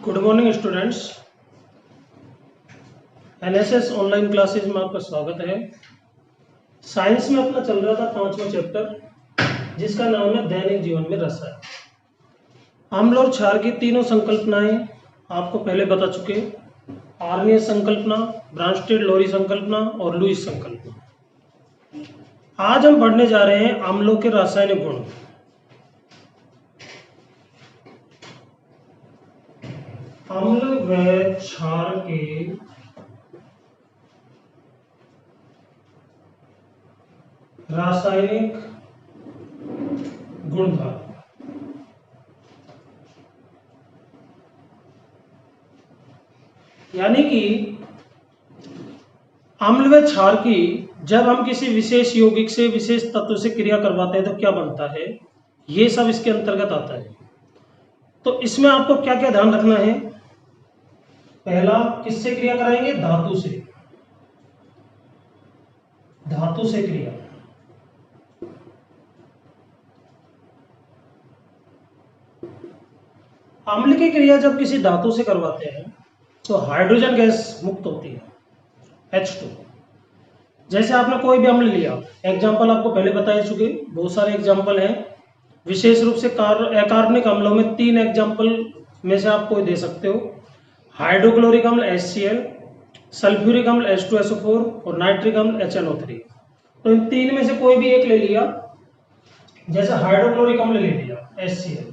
Good morning students. NSS online classes में आपका स्वागत है। साइंस में अपना चल रहा था 5वां चैप्टर जिसका नाम है दैनिक जीवन में रसायन। अम्ल और क्षार की तीनों संकल्पनाएं आपको पहले बता चुके। आर्नियस संकल्पना, ब्रांस्टेड लोरी संकल्पना और लुईस संकल्पना। आज हम पढ़ने जा रहे हैं अम्लों के रासायनिक गुण। अम्ल व क्षार के रासायनिक गुणधर्म। यानी कि अम्ल व क्षार की जब हम किसी विशेष यौगिक से विशेष तत्व से क्रिया करवाते हैं तो क्या बनता है, ये सब इसके अंतर्गत आता है। तो इसमें आपको क्या क्या ध्यान रखना है। पहला, किससे क्रिया कराएंगे? धातु से। धातु से क्रिया। अम्ल की क्रिया जब किसी धातु से करवाते हैं तो हाइड्रोजन गैस मुक्त होती है, H2। जैसे आपने कोई भी अम्ल लिया, एग्जाम्पल आपको पहले बता चुके, बहुत सारे एग्जाम्पल हैं। विशेष रूप से अकार्बनिक अम्लों में 3 एग्जाम्पल में से आप कोई दे सकते हो। हाइड्रोक्लोरिक अम्ल HCl, सल्फ्यूरिक अम्ल H2SO4 और नाइट्रिक अम्ल HNO3। तो इन 3 में से कोई भी एक ले लिया। जैसे हाइड्रोक्लोरिक अम्ल ले लिया HCl,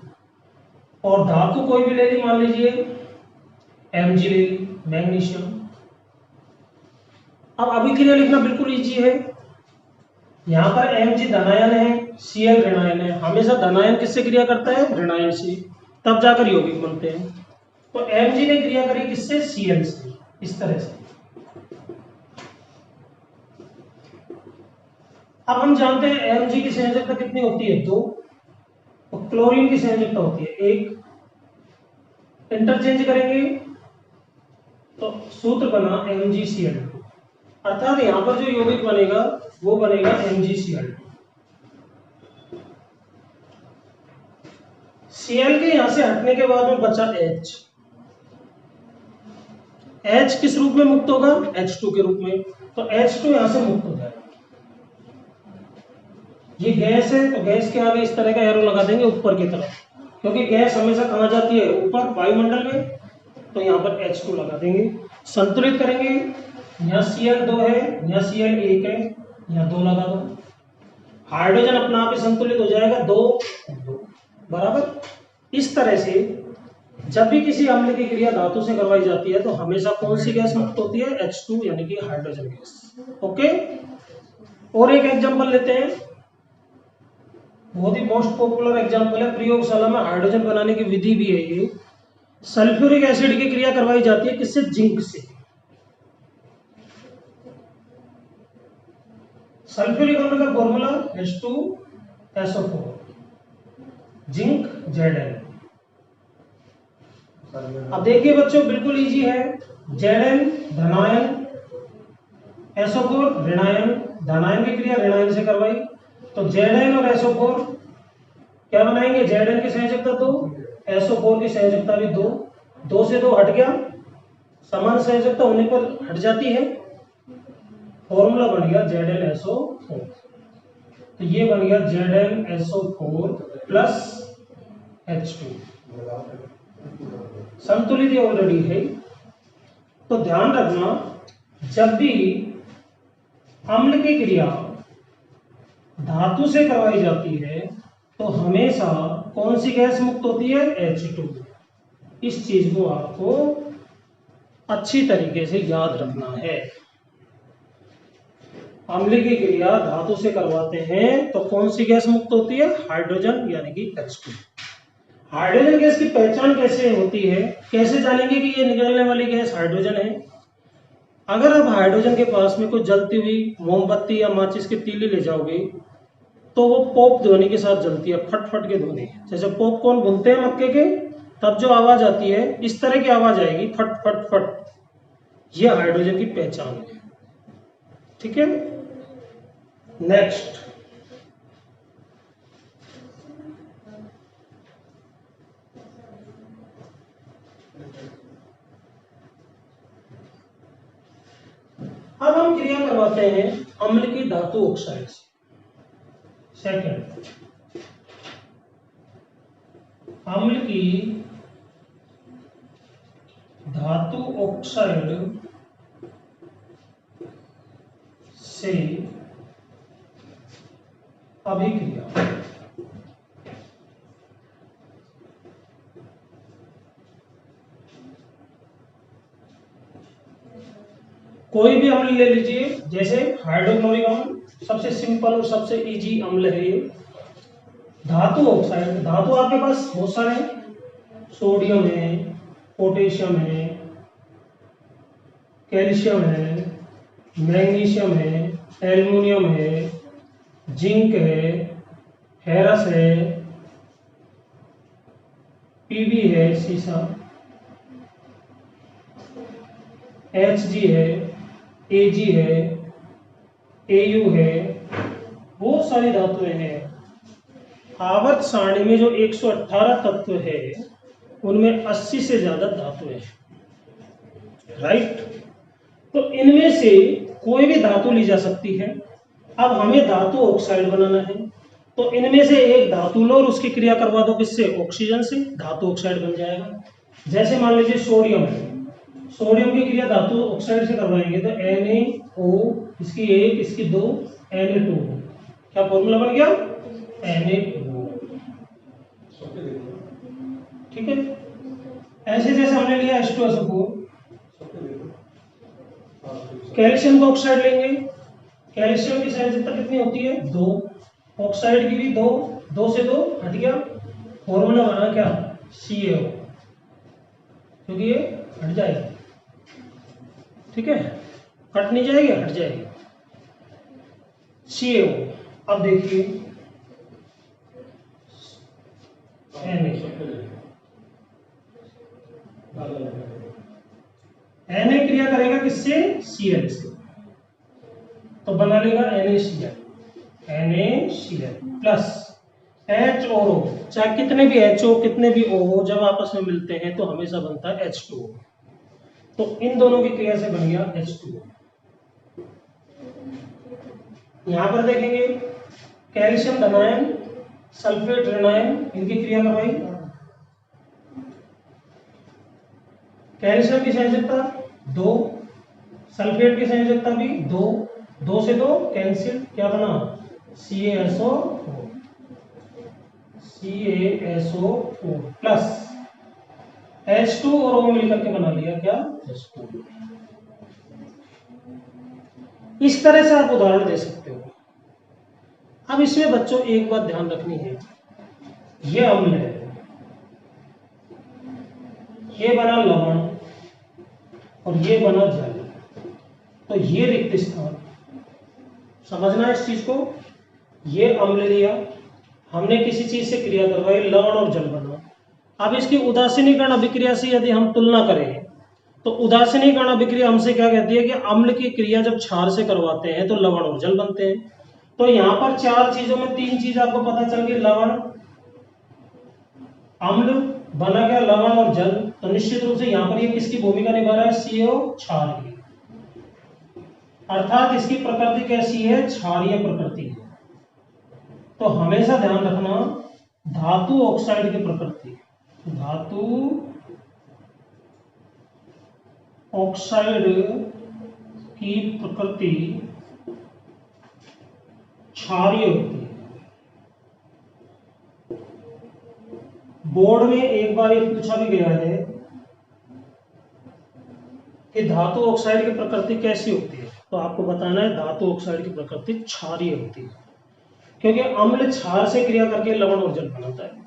और धातु कोई भी ले ली, मान लीजिए Mg ले ली, मैग्नीशियम। अब अभी क्रिया लिखना बिल्कुल इजी है। यहां पर Mg धनायन है, Cl ऋणायन है। हमेशा धनायन किससे क्रिया करता है? ऋणायन से, तब जाकर यौगिक बनते हैं। तो Mg ने क्रिया करी किससे? Cl से, इस तरह से। अब हम जानते हैं Mg की संयोजकता कितनी होती है? 2। और क्लोरीन की संयोजकता होती है 1। इंटरचेंज करेंगे तो सूत्र बना MgCl2, अर्थात यहां पर जो यौगिक बनेगा वो बनेगा MgCl2। Cl के यहां से हटने के बाद में बचा H। H किस रूप में मुक्त होगा? H2 के रूप में। तो H2 यहां से मुक्त हो जाएगा। ये गैस है तो गैस के आगे इस तरह का एरो लगा देंगे ऊपर की तरफ, क्योंकि गैस हमेशा कहां जाती है? ऊपर, वायुमंडल में। तो यहां पर H2 लगा देंगे, संतुलित करेंगे। यहाँ Cl2 है, यहाँ Cl1 है, यहाँ 2 लगा दो। हाइड्रोजन अपना आप ही संतुलित हो जाएगा, 2 बराबर। इस तरह से जब भी किसी अम्ल की क्रिया धातु से करवाई जाती है तो हमेशा कौन सी गैस मुक्त होती है? H2 यानी कि हाइड्रोजन गैस। ओके, और एक एग्जांपल लेते हैं। बहुत ही मोस्ट पॉपुलर एग्जांपल है, प्रयोगशाला में हाइड्रोजन बनाने की विधि भी है ये। सल्फ्यूरिक एसिड की क्रिया करवाई जाती है किससे? जिंक से। सल्फ्यूरिक अम्ल का फॉर्मूला H2SO4, जिंक Zn। अब देखिए बच्चों, बिल्कुल इजी है। Zn धनायन, SO4 ऋणायन। धनायन की क्रिया ऋणायन से करवाई तो Zn और SO4 क्या बनाएंगे? Zn की संयोजकता 2, SO4 की संयोजकता भी 2। 2 से 2 हट गया, समान संयोजकता होने पर हट जाती है। फॉर्मूला बन गया ZnSO4। तो ये बन गया ZnSO4 प्लस H2। संतुलित ये ऑलरेडी है। तो ध्यान रखना, जब भी अम्ल की क्रिया धातु से करवाई जाती है तो हमेशा कौन सी गैस मुक्त होती है? H2। इस चीज को आपको अच्छी तरीके से याद रखना है। अम्ल की क्रिया धातु से करवाते हैं तो कौन सी गैस मुक्त होती है? हाइड्रोजन यानी कि H2। हाइड्रोजन गैस की पहचान कैसे होती है? कैसे जानेंगे कि ये निकलने वाली गैस हाइड्रोजन है? अगर आप हाइड्रोजन के पास में कोई जलती हुई मोमबत्ती या माचिस की तीली ले जाओगे तो वो पॉप ध्वनि के साथ जलती है, फट फट के ध्वनि। जैसे पॉपकॉर्न भूनते हैं मक्के के, तब जो आवाज आती है इस तरह की आवाज आएगी, फट फट फट। ये हाइड्रोजन की पहचान है। ठीक है, नेक्स्ट। अब हम क्रिया करवाते हैं अम्ल की धातु ऑक्साइड से। सेकंड, अम्ल की धातु ऑक्साइड से अभिक्रिया। कोई भी अम्ल ले लीजिए, जैसे हाइड्रोक्लोरिक अम्ल सबसे सिंपल और सबसे इजी अम्ल है ये। धातु ऑक्साइड, धातु आपके पास बहुत सारे हैं, सोडियम है, पोटेशियम है, कैल्शियम है, मैग्नीशियम है, एल्युमिनियम है, जिंक है, फेरस है, पीबी है सीसा, एचजी है, एजी है, एयू है, बहुत सारी धातुएं हैं। आवर्त सारणी में जो 118 तत्व है उनमें 80 से ज्यादा धातुएं हैं, राइट। तो इनमें से कोई भी धातु ली जा सकती है। अब हमें धातु ऑक्साइड बनाना है, तो इनमें से एक धातु लो और उसकी क्रिया करवा दो, किससे? ऑक्सीजन से, धातु ऑक्साइड बन जाएगा। जैसे मान लीजिए सोडियम है, सोडियम की क्रिया धातु ऑक्साइड से करवाएंगे तो Na O, इसकी एक, इसकी दो, Na2, क्या फॉर्मूला बन गया? Na2, ठीक है। ऐसे जैसे हमने लिया H2SO4, कैल्शियम का ऑक्साइड लेंगे, कैल्शियम की सांद्रता कितनी होती है? 2, ऑक्साइड की भी 2, 2 से 2 हट गया, फॉर्मूला बना क्या? CaO, क्योंकि ये हट जाएगी, ठीक है, कट नहीं जाएगी, हट जाएगी, CaO। अब देखिए Na क्रिया करेगा किससे? Cl से, तो बना लेगा NaCl प्लस H और O, चाहे कितने भी HO कितने भी O हो, जब आपस में मिलते हैं तो हमेशा बनता है H2O। तो इन दोनों की क्रिया से बन गया H2O। यहां पर देखेंगे कैल्शियम धनायन, सल्फेट ऋणायन, इनकी क्रिया करवाई। कैल्शियम की संयोजकता 2, सल्फेट की संयोजकता भी 2, 2 से 2 कैंसिल, क्या बना? CaSO4 प्लस H2 और O मिलकर के बना लिया क्या? H2। इस तरह से आप उदाहरण दे सकते हो। अब इसमें बच्चों एक बात ध्यान रखनी है, ये अम्ल है, ये बना लवण और ये बना जल, तो ये रिक्त स्थान, समझना इस चीज को। ये अम्ल लिया, हमने किसी चीज से क्रिया करवाई, लवण और जल बना। अब इसकी उदासीनीकरण अभिक्रिया से यदि हम तुलना करें तो उदासीनीकरण अभिक्रिया हमसे क्या कहती है कि अम्ल की क्रिया जब क्षार से करवाते हैं तो लवण और जल बनते हैं। तो यहां पर 4 चीजों में 3 चीज आपको पता चल गई, लवण, अम्ल बना गया, लवण और जल, तो निश्चित रूप से यहां पर ये किसकी भूमिका निभा रहा है? CO, क्षार की, अर्थात इसकी प्रकृति कैसी है? क्षारीय प्रकृति है। तो हमेशा ध्यान रखना धातु ऑक्साइड की प्रकृति, धातु ऑक्साइड की प्रकृति क्षारीय होती है। बोर्ड में एक बार ये पूछा भी गया है कि धातु ऑक्साइड की प्रकृति कैसी होती है, तो आपको बताना है धातु ऑक्साइड की प्रकृति क्षारीय होती है, क्योंकि अम्ल क्षार से क्रिया करके लवण और जल बनाता है।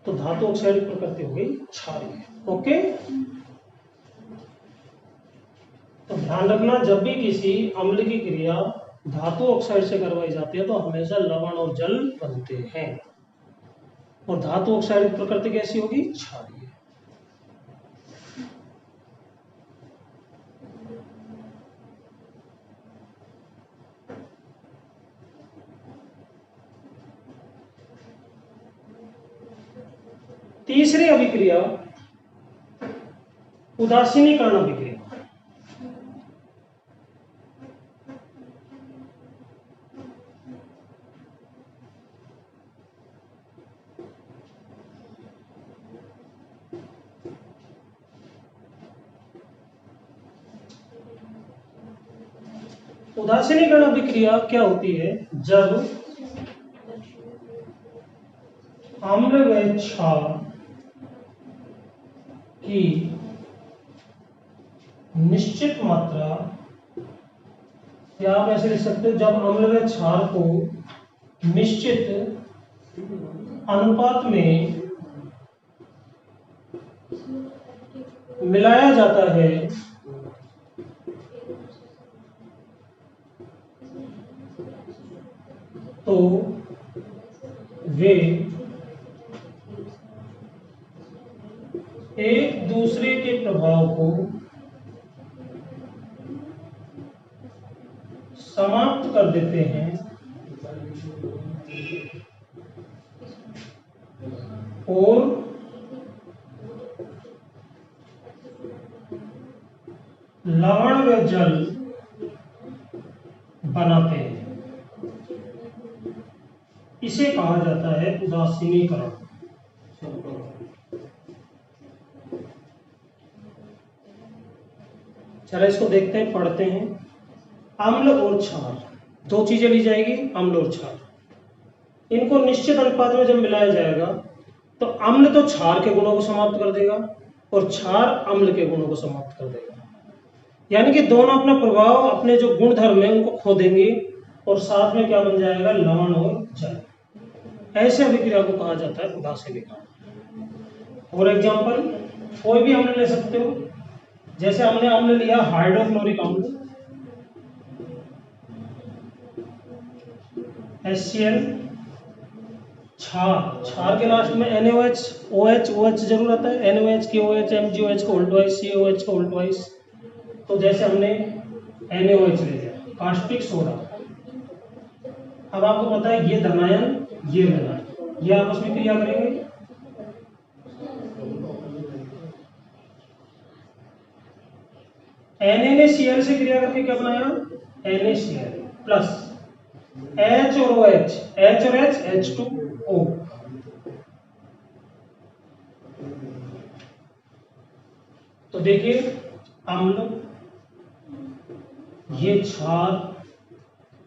तो धातु ऑक्साइड की प्रकृति हो गई क्षारीय। ओके, तो ध्यान रखना जब भी किसी अम्ल की क्रिया धातु ऑक्साइड से करवाई जाती है तो हमेशा लवण और जल बनते हैं, और धातु ऑक्साइड की प्रकृति कैसी होगी? क्षारीय। तीसरी अभिक्रिया उदासीनीकरण अभिक्रिया। उदासीनीकरण अभिक्रिया क्या होती है? जब अम्ल व क्षार की निश्चित मात्रा, या आप ऐसे लिख सकते हो, जब अम्ल व क्षार को निश्चित अनुपात में मिलाया जाता है तो वे एक दूसरे के प्रभाव को समाप्त कर देते हैं और लवण व जल बनाते हैं। इसे कहा जाता है उदासीनीकरण। चलो इसको देखते हैं, पढ़ते हैं। अम्ल और क्षार, दो चीजें ली जाएगी, अम्ल और क्षार। इनको निश्चित अनुपात में जब मिलाया जाएगा तो अम्ल तो क्षार के गुणों को समाप्त कर देगा और क्षार अम्ल के गुणों को समाप्त कर देगा। यानी कि दोनों अपना प्रभाव, अपने जो गुण धर्म है उनको खो देंगे और साथ में क्या बन जाएगा? लवण और जल। ऐसे अभिक्रिया को कहा जाता है उदासीनीकरण। और एग्जांपल, कोई भी अम्ल ले सकते हो। जैसे हमने अम्ल लिया हाइड्रोक्लोरिक अम्ल, HCl, क्षार, क्षार के लास्ट में NaOH, OH जरूर आता है। NaOH, KOH, MgOH को उल्टवाइस, COH को उल्टवाइस। तो जैसे हमने NaOH ले लिया, कास्टिक सोडा। अब आपको पता है ये धनायन, ये ऋणायन, ये आपस में क्रिया करेंगे। Na ने Cl से क्रिया करके क्या बनाया? NaCl प्लस H और OH, H और H, H2O। तो देखिए, अम्ल, ये क्षार,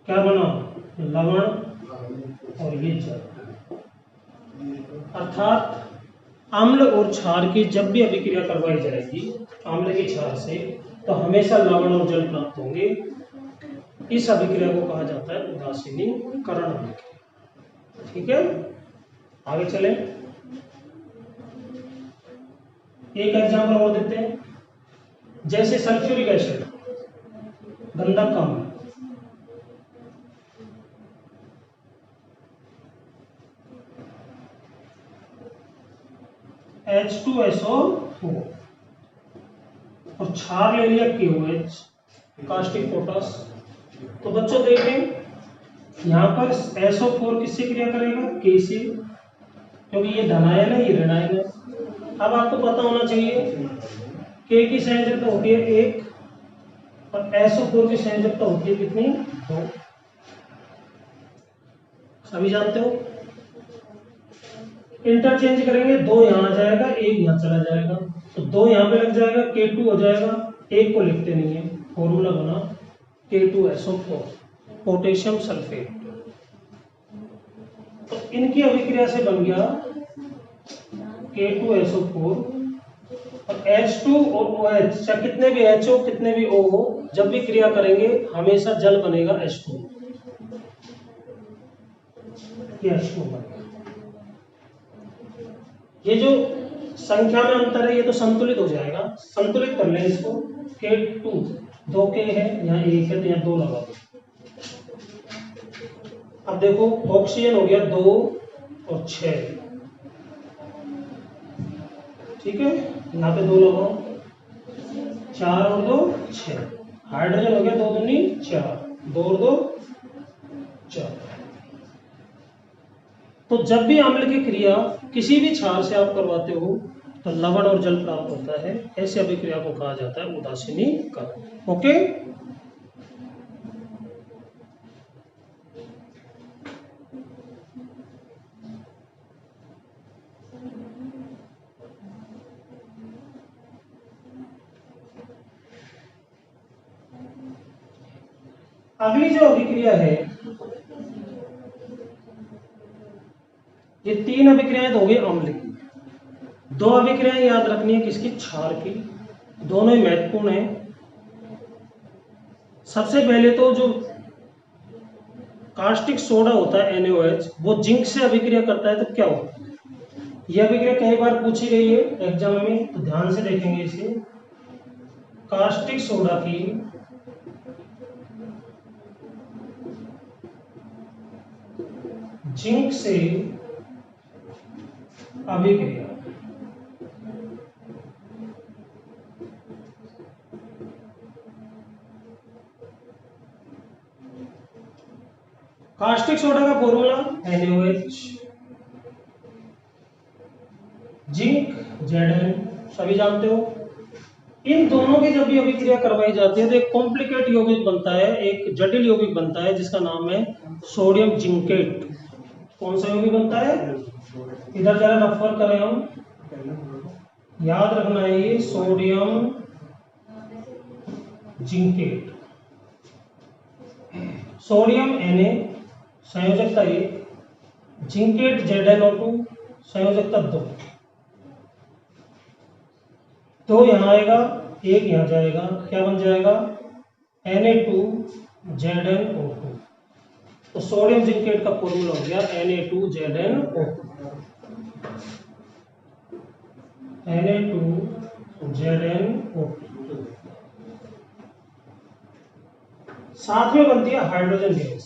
क्या बना? लवण, और ये जल। अर्थात अम्ल और क्षार की जब भी अभिक्रिया करवाई जाएगी अम्ल के क्षार से, तो हमेशा लवण और जल प्राप्त होंगे। इस अभिक्रिया को कहा जाता है उदासीनीकरण अभिक्रिया। ठीक है, आगे चलें। एक एग्जाम्पल और देते हैं। जैसे सल्फ्यूरिक एसिड, गंधक अम्ल, H2SO4, और क्षार ले लिया KOH, कास्टिक पोटास। तो बच्चों देखें, यहाँ पर SO4 किससे क्रिया करेगा? K से, क्योंकि ये धनायन है, ये ऋणायन है। अब आपको पता होना चाहिए K की संयोजकता होती है 1 और SO4 की संयोजकता होती है कितनी? 2। सभी जानते हो। इंटरचेंज करेंगे, 2 यहाँ आ जाएगा, 1 यहाँ चला जाएगा, तो 2 यहाँ पे लग जाएगा, K2 हो जाएगा। 1 को लिखते नहीं है, फॉर्मूला बना K2SO4, पोटेशियम सल्फेट। तो इनकी अभिक्रिया से बन गया K2SO4 और H2 और OH, चाहे कितने भी H हो, कितने भी O हो, जब भी क्रिया करेंगे हमेशा जल बनेगा H2। ये H2 बनेगा। ये जो संख्या में अंतर है ये तो संतुलित हो जाएगा। संतुलित कर लें इसको। K2, 2 K है, यहाँ 1 है, तो यहाँ 2 लगा दो। अब देखो, ऑक्सीजन हो गया 2 और 6, ठीक है, यहाँ पे 2 लगाओ, 4 और 2 6। हाइड्रोजन हो गया 2 दूनी 4, 2 और 2 4। तो जब भी अम्ल की क्रिया किसी भी क्षार से आप करवाते हो तो लवण और जल प्राप्त होता है। ऐसे अभिक्रिया को कहा जाता है उदासीनीकरण। ओके, अगली जो अभिक्रिया है, ये 3 अभिक्रियाएं तो हो गई अम्ल की। 2 अभिक्रियाएं याद रखनी है किसकी, क्षार की। दोनों ही महत्वपूर्ण है। सबसे पहले तो जो कास्टिक सोडा होता है NaOH, वो जिंक से अभिक्रिया करता है तो क्या होता है। यह अभिक्रिया कई बार पूछी गई है एग्जाम में, तो ध्यान से देखेंगे इसे। कास्टिक सोडा की जिंक से अभिक्रिया, कास्टिक सोडा का फॉर्मूला NaOH, जिंक Zn, सभी जानते हो। इन दोनों की जब भी अभिक्रिया करवाई जाती है तो एक कॉम्प्लिकेट यौगिक बनता है, एक जटिल यौगिक बनता है जिसका नाम है सोडियम जिंकेट। कौन सा यौगिक बनता है, इधर जरा रेफर करें हम, याद रखना है ये sodium zincate. Sodium Na संयोजकता 1, zincate ZnO2 संयोजकता 2। तो यहाँ आएगा, एक यहाँ जाएगा, क्या बन जाएगा Na2ZnO2। तो सोडियम जिंकेट का फॉर्मूला हो गया Na2ZnO2। Na2ZnO2 साथ में बनती है हाइड्रोजन गैस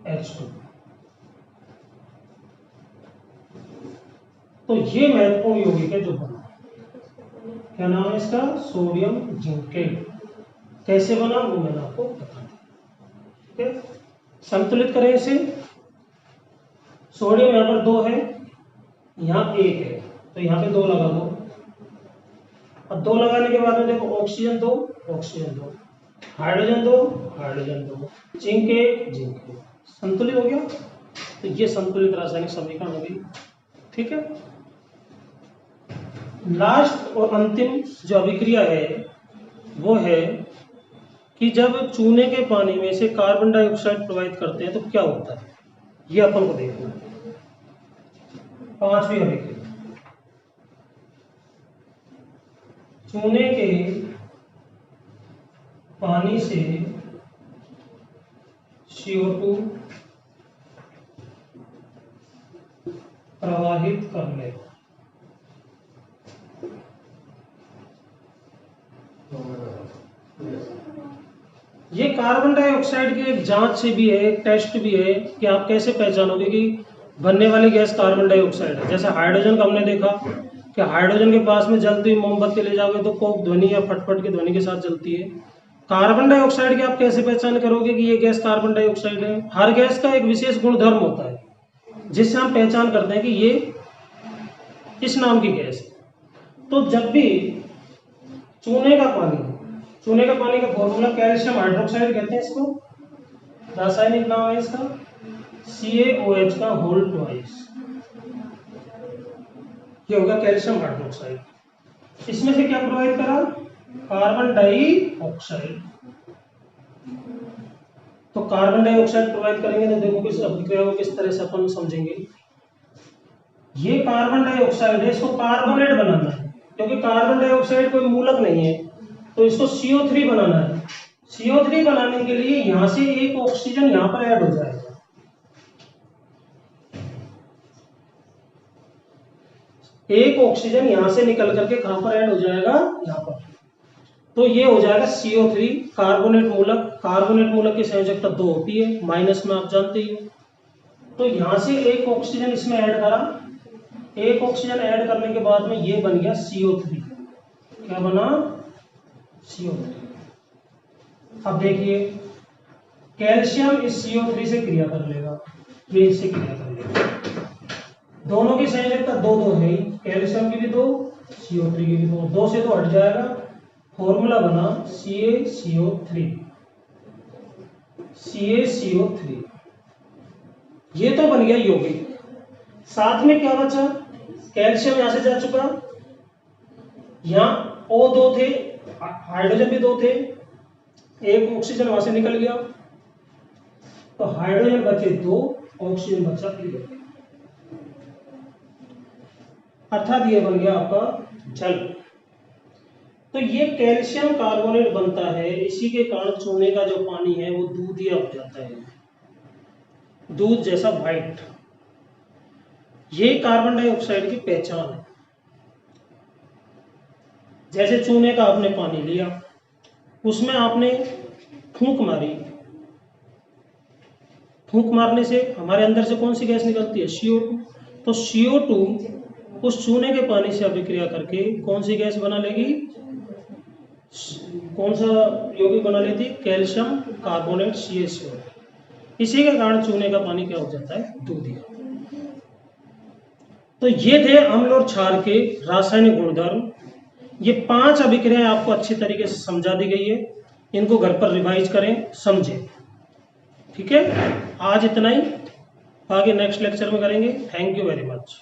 H2। तो ये महत्वपूर्ण यौगिक है जो बना, क्या नाम है इसका, सोडियम जिंकेट। कैसे बना वो मैंने आपको बता दिया। ठीक है, संतुलित करें इसे। सोडियम यहाँ पर 2 है, यहाँ 1 है, तो यहाँ पे 2 लगा दो। अब 2 लगाने के बाद में देखो, oxygen 2, oxygen 2, hydrogen 2, hydrogen 2, zinc 1, zinc 1, संतुलित हो गया। तो ये संतुलित रासायनिक समीकरण हो गई। ठीक है, लास्ट और अंतिम जो अभिक्रिया है वो है कि जब चूने के पानी में से कार्बन डाइऑक्साइड प्रवाहित करते हैं तो क्या होता है, ये अपन को देखना है। 5वीं अभिक्रिया, चूने के पानी से CO2 प्रवाहित करने, ये कार्बन डाइऑक्साइड की एक जांच से भी है, एक टेस्ट भी है कि आप कैसे पहचानोगे कि बनने वाली गैस कार्बन डाइऑक्साइड है। जैसे हाइड्रोजन का हमने देखा कि हाइड्रोजन के पास में जलती हुई मोमबत्ती ले जाओगे तो कोक ध्वनि या फटफट की ध्वनि के साथ जलती है। कार्बन डाइऑक्साइड की आप कैसे पहचान करोगे कि ये गैस कार्बन डाइऑक्साइड है। हर गैस का एक विशेष गुणधर्म होता है जिससे हम पहचान करते हैं कि ये इस नाम की गैस है। तो जब भी चूने का पानी का फॉर्मूला कैल्शियम हाइड्रोक्साइड कहते हैं इसको, रासायनिक नाम है इसका CaOH का होल ट्वाइस, ये होगा कैल्शियम हाइड्रोक्साइड। इसमें से क्या प्रोवाइड करा, कार्बन डाइऑक्साइड। तो कार्बन डाइऑक्साइड प्रोवाइड करेंगे तो देखो किस अभिक्रिया को किस तरह से अपन समझेंगे। ये कार्बन डाइऑक्साइड है, इसको कार्बोनेट बनाना है क्योंकि कार्बन डाइऑक्साइड कोई मूलक नहीं है, तो इसको CO3 बनाना है। CO3 बनाने के लिए यहां से एक ऑक्सीजन यहां पर ऐड हो जाएगा, एक ऑक्सीजन यहां से निकल करके कहां पर ऐड हो जाएगा, यहां पर। तो ये हो जाएगा CO3 कार्बोनेट मूलक। कार्बोनेट मूलक की संयोजकता 2 होती है, माइनस में आप जानते ही हो। तो यहां से एक ऑक्सीजन इसमें ऐड करा, एक ऑक्सीजन ऐड करने के बाद में ये बन गया CO3। क्या बना, CO3। अब देखिए कैल्शियम इस CO3 से क्रिया कर लेगा, ये इससे क्रिया कर लेगा। दोनों की संयोजकता 2-2 है, कैल्शियम की भी 2, CO3 की भी 2, 2 से तो हट जाएगा। फॉर्मूला बना CaCO3, CaCO3। ये तो बन गया यौगिक। साथ में क्या बचा, कैल्शियम यहां से जा चुका, यहाँ O2 थे, हाइड्रोजन भी 2 थे, एक ऑक्सीजन वहां से निकल गया। तो हाइड्रोजन बचे 2, ऑक्सीजन बचा 3, अर्थात ये बन गया आपका जल। तो ये कैल्शियम कार्बोनेट बनता है, इसी के कारण चूने का जो पानी है वो दूधिया हो जाता है, दूध जैसा व्हाइट। ये कार्बन डाइऑक्साइड की पहचान है। जैसे चूने का आपने पानी लिया, उसमें आपने फूंक मारी, फूंक मारने से हमारे अंदर से कौन सी गैस निकलती है? CO2। तो CO2 उस चूने के पानी से अभिक्रिया करके कौन सी गैस बना लेगी? कौन सा यौगिक बना लेती? Calcium carbonate CaCO। इसी के कारण चूने का पानी क्या हो जाता है? दूधिया। तो ये थे अम्ल और क्षार के रासायनिक गुणधर्म। ये 5 अभिक्रियाएं आपको अच्छी तरीके से समझा दी गई है, इनको घर पर रिवाइज करें, समझें। ठीक है, आज इतना ही, आगे नेक्स्ट लेक्चर में करेंगे। Thank you very much.